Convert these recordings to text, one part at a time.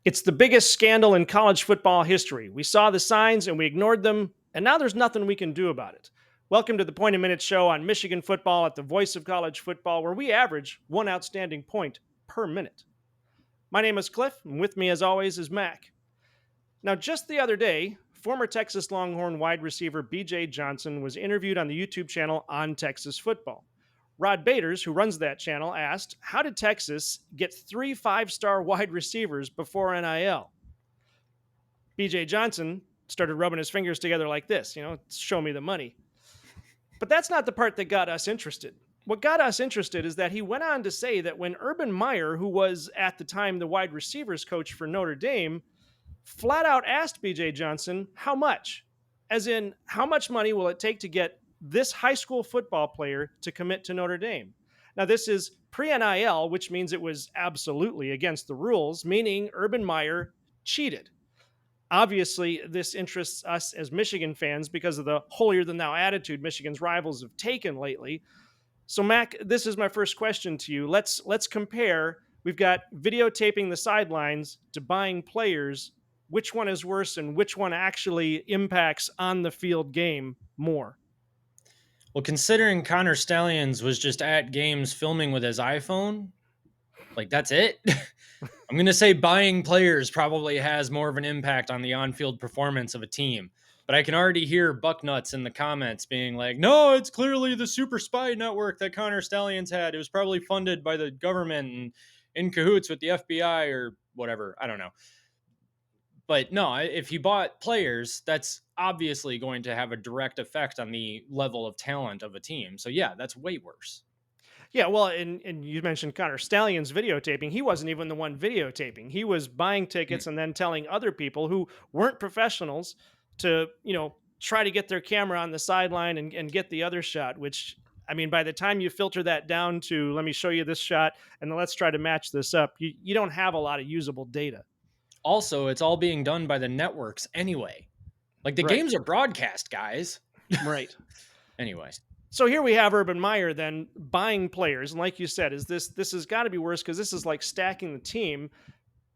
It's the biggest scandal in college football history. We saw the signs and we ignored them, and now there's nothing we can do about it. Welcome to the Point a Minute show on Michigan football at the voice of college football, where we average one outstanding point per minute. My name is Cliff, and with me, as always, is Mac. Now, just the other day, former Texas Longhorn wide receiver BJ Johnson was interviewed on the YouTube channel On Texas Football. Rod Baders, who runs that channel, asked, how did Texas get 3 5-star wide receivers before NIL? BJ Johnson started rubbing his fingers together like this, show me the money. But that's not the part that got us interested. What got us interested is that he went on to say that when Urban Meyer, who was at the time the wide receivers coach for Notre Dame, flat out asked BJ Johnson, how much? As in, how much money will it take to get this high school football player to commit to Notre Dame? Now, this is pre NIL, which means it was absolutely against the rules, meaning Urban Meyer cheated. Obviously, this interests us as Michigan fans because of the holier than thou attitude Michigan's rivals have taken lately. So, Mac, this is my first question to you. Let's compare. We've got videotaping the sidelines to buying players. Which one is worse, and which one actually impacts on the field game more? Well, considering Connor Stallions was just at games filming with his iPhone, like that's it. I'm going to say buying players probably has more of an impact on the on-field performance of a team. But I can already hear Bucknuts in the comments being like, no, it's clearly the super spy network that Connor Stallions had. It was probably funded by the government and in cahoots with the FBI or whatever. I don't know. But no, if you bought players, that's obviously going to have a direct effect on the level of talent of a team. So yeah, that's way worse. Yeah, well, and you mentioned Connor Stallion's videotaping. He wasn't even the one videotaping. He was buying Mm. tickets and then telling other people who weren't professionals to, try to get their camera on the sideline and get the other shot, which, I mean, by the time you filter that down to, let me show you this shot and then let's try to match this up, you don't have a lot of usable data. Also, it's all being done by the networks anyway. Like the Right, games are broadcast, guys. right. Anyway, So here we have Urban Meyer then buying players, and like you said, is this has got to be worse because this is like stacking the team.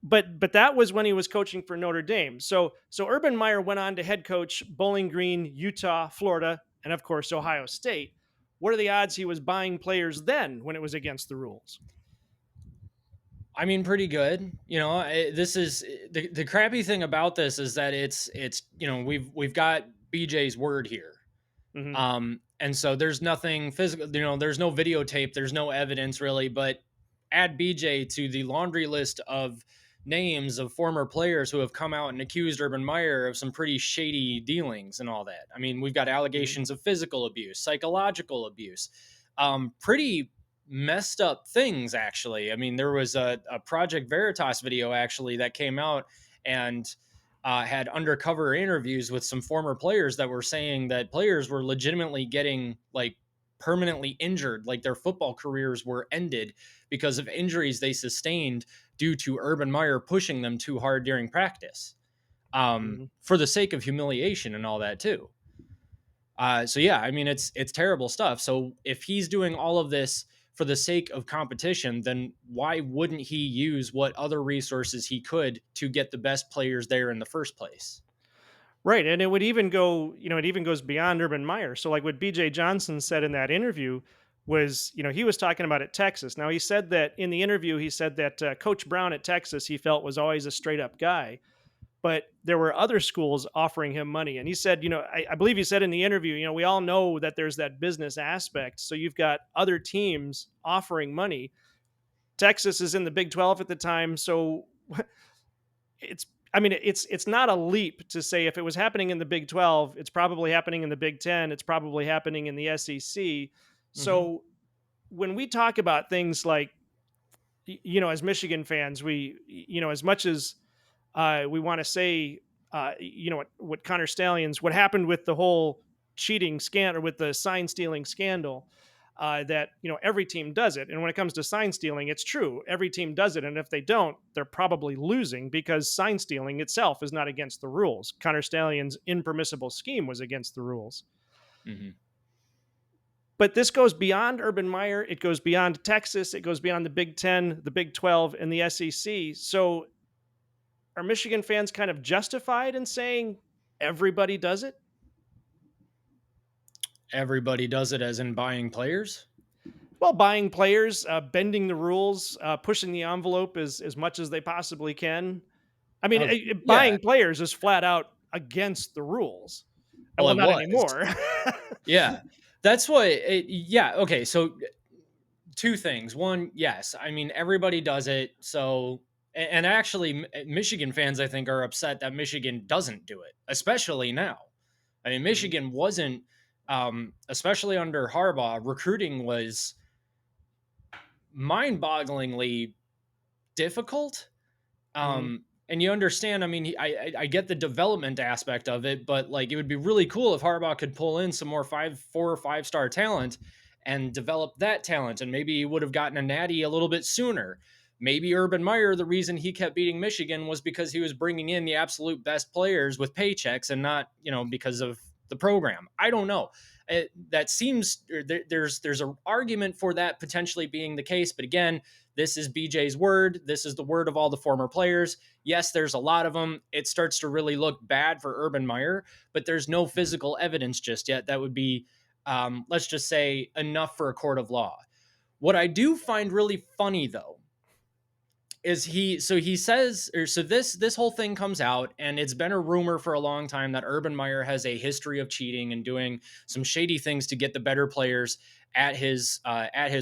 But that was when he was coaching for Notre Dame. So Urban Meyer went on to head coach Bowling Green, Utah, Florida, and of course Ohio State. What are the odds he was buying players then when it was against the rules? I mean, pretty good. This is the crappy thing about this is that it's we've got BJ's word here. Hmm. And so there's nothing physical, there's no videotape, there's no evidence really, but add BJ to the laundry list of names of former players who have come out and accused Urban Meyer of some pretty shady dealings and all that. I mean, we've got Hmm. allegations of physical abuse, psychological abuse, pretty messed up things, actually. I mean, there was a Project Veritas video actually that came out and had undercover interviews with some former players that were saying that players were legitimately getting like permanently injured, like their football careers were ended because of injuries they sustained due to Urban Meyer pushing them too hard during practice, Hmm. for the sake of humiliation and all that too. So yeah, I mean it's terrible stuff. So if he's doing all of this for the sake of competition, then why wouldn't he use what other resources he could to get the best players there in the first place? Right, and it would even go, it even goes beyond Urban Meyer. So, like what B.J. Johnson said in that interview was, he was talking about at Texas. Now, he said that in the interview, he said that Coach Brown at Texas, he felt was always a straight up guy, but there were other schools offering him money. And he said, I believe he said in the interview, we all know that there's that business aspect. So you've got other teams offering money. Texas is in the Big 12 at the time, so it's I mean, it's not a leap to say if it was happening in the Big 12, it's probably happening in the Big 10, it's probably happening in the SEC. Hmm. So when we talk about things like, as Michigan fans, as much as we want to say, what Connor Stallions, what happened with the whole cheating scandal or with the sign stealing scandal, that every team does it. And when it comes to sign stealing, it's true, every team does it, and if they don't, they're probably losing because sign stealing itself is not against the rules. Connor Stallion's impermissible scheme was against the rules. Hmm. But this goes beyond Urban Meyer. It goes beyond Texas. It goes beyond the Big 10, the Big 12, and the SEC. So are Michigan fans kind of justified in saying everybody does it? Everybody does it, as in buying players. Well, buying players, bending the rules, pushing the envelope as much as they possibly can. I mean, Yeah. buying players is flat out against the rules. Well, Well, it not was. anymore. Yeah. That's what yeah, okay, so two things. One, yes, I mean everybody does it. So and actually Michigan fans I think are upset that Michigan doesn't do it, especially now. I mean Mhm, Michigan wasn't especially under Harbaugh, recruiting was mind-bogglingly difficult. mhm. And you understand, I mean, I get the development aspect of it, but like it would be really cool if Harbaugh could pull in some more 4 or 5 star talent and develop that talent. And maybe he would have gotten a natty a little bit sooner. Maybe Urban Meyer, the reason he kept beating Michigan was because he was bringing in the absolute best players with paychecks and not, because of the program. I don't know. That seems there's an argument for that potentially being the case, but again, this is BJ's word. This is the word of all the former players. Yes, there's a lot of them. It starts to really look bad for Urban Meyer, but there's no physical evidence just yet that would be, let's just say, enough for a court of law. What I do find really funny, though, is he says, or so this whole thing comes out, and it's been a rumor for a long time that Urban Meyer has a history of cheating and doing some shady things to get the better players at his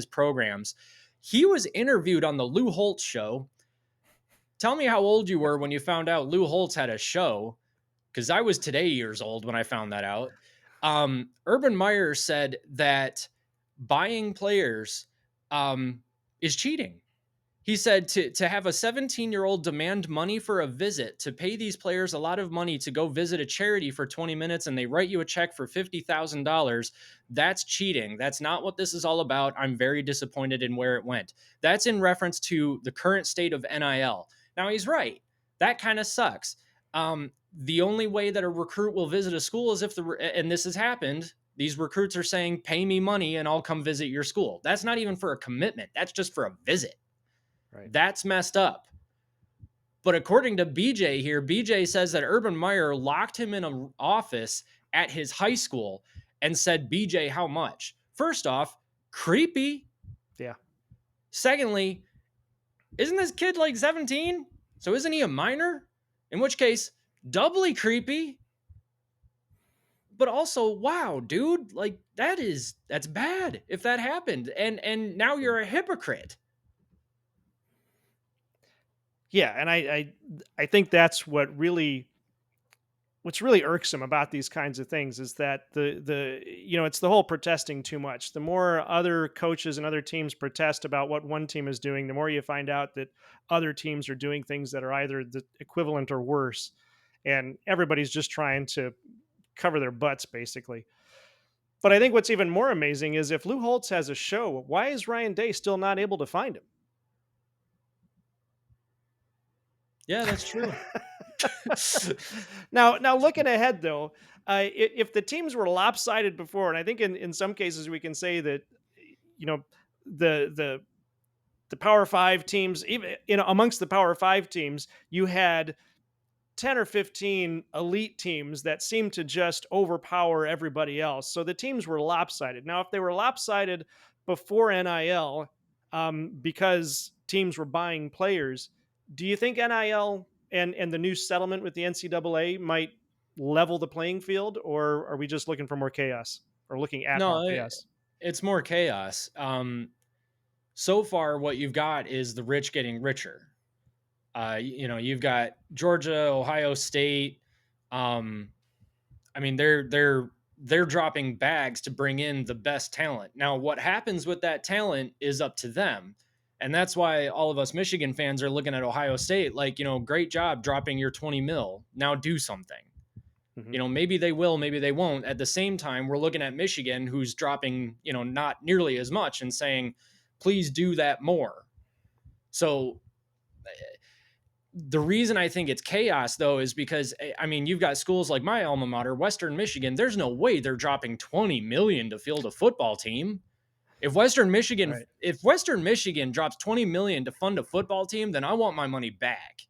programs. He was interviewed on the Lou Holtz show. Tell me how old you were when you found out Lou Holtz had a show, because I was today years old when I found that out. Urban Meyer said that buying players is cheating. He said to have a 17-year-old demand money for a visit, to pay these players a lot of money to go visit a charity for 20 minutes and they write you a check for $50,000. That's cheating. That's not what this is all about. I'm very disappointed in where it went. That's in reference to the current state of NIL. Now, he's right. That kind of sucks. The only way that a recruit will visit a school is if and this has happened, these recruits are saying, pay me money and I'll come visit your school. That's not even for a commitment. That's just for a visit. Right. That's messed up. But according to BJ here, BJ says that Urban Meyer locked him in an office at his high school and said, BJ, how much? First off, creepy. Yeah. Secondly, isn't this kid like 17? So isn't he a minor? In which case, doubly creepy. But also, wow, dude, like that's bad if that happened. And now you're a hypocrite. Yeah, and I think that's what's really irksome about these kinds of things is that it's the whole protesting too much. The more other coaches and other teams protest about what one team is doing, the more you find out that other teams are doing things that are either the equivalent or worse, and everybody's just trying to cover their butts basically. But I think what's even more amazing is if Lou Holtz has a show, why is Ryan Day still not able to find him? Yeah, that's true. Now looking ahead though, if the teams were lopsided before, and I think in some cases we can say that you know the the the Power Five teams, even amongst the Power Five teams, you had 10 or 15 elite teams that seemed to just overpower everybody else. So the teams were lopsided. Now, if they were lopsided before NIL, because teams were buying players, do you think NIL and the new settlement with the NCAA might level the playing field, or are we just looking for more chaos or looking at more No, chaos? it's more chaos. So far, what you've got is the rich getting richer. You've got Georgia, Ohio State. Um, I mean, they're dropping bags to bring in the best talent. Now, what happens with that talent is up to them. And that's why all of us Michigan fans are looking at Ohio State like, great job dropping your 20 mil. Now do something. Hmm. Maybe they will, maybe they won't. At the same time, we're looking at Michigan, who's dropping, not nearly as much and saying, please do that more. So the reason I think it's chaos, though, is because, I mean, you've got schools like my alma mater, Western Michigan. There's no way they're dropping 20 million to field a football team. Right. If Western Michigan drops 20 million to fund a football team, then I want my money back.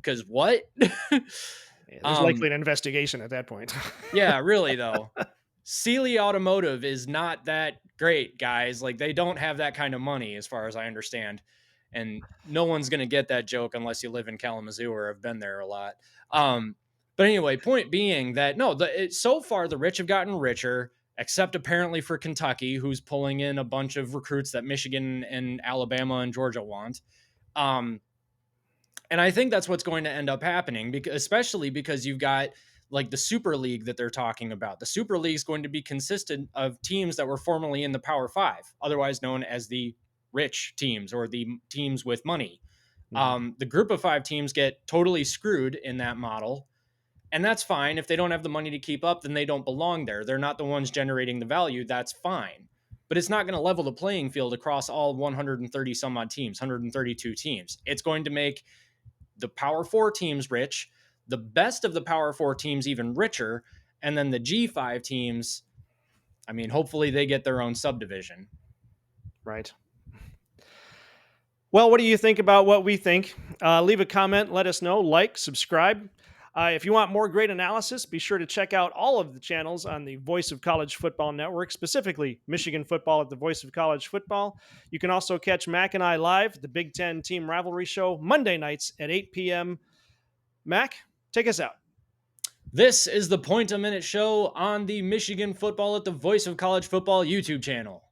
because what? Yeah, there's um, likely an investigation at that point. yeah, really though. Sealy Automotive is not that great, guys. Like they don't have that kind of money, as far as I understand, and no one's gonna get that joke unless you live in Kalamazoo or have been there a lot. Um, but anyway, point being that no, so far the rich have gotten richer, except apparently for Kentucky, who's pulling in a bunch of recruits that Michigan and Alabama and Georgia want. Um, and I think that's what's going to end up happening, because especially because you've got like the Super League that they're talking about. The Super League is going to be consistent of teams that were formerly in the Power Five, otherwise known as the rich teams or the teams with money. Mhm. The group of five teams get totally screwed in that model. And that's fine. If they don't have the money to keep up, then they don't belong there. They're not the ones generating the value. That's fine. But it's not going to level the playing field across all 130 some odd teams, 132 teams. It's going to make the Power Four teams rich, the best of the Power Four teams even richer, and then the G5 teams, I mean, hopefully they get their own subdivision. Right. Well, what do you think about what we think? Leave a comment, let us know, like, subscribe. If you want more great analysis, be sure to check out all of the channels on the Voice of College Football Network, specifically Michigan Football at the Voice of College Football. You can also catch Mac and I live at the Big Ten Team Rivalry Show Monday nights at 8 p.m. Mac, take us out. This is the Point a Minute Show on the Michigan Football at the Voice of College Football YouTube channel.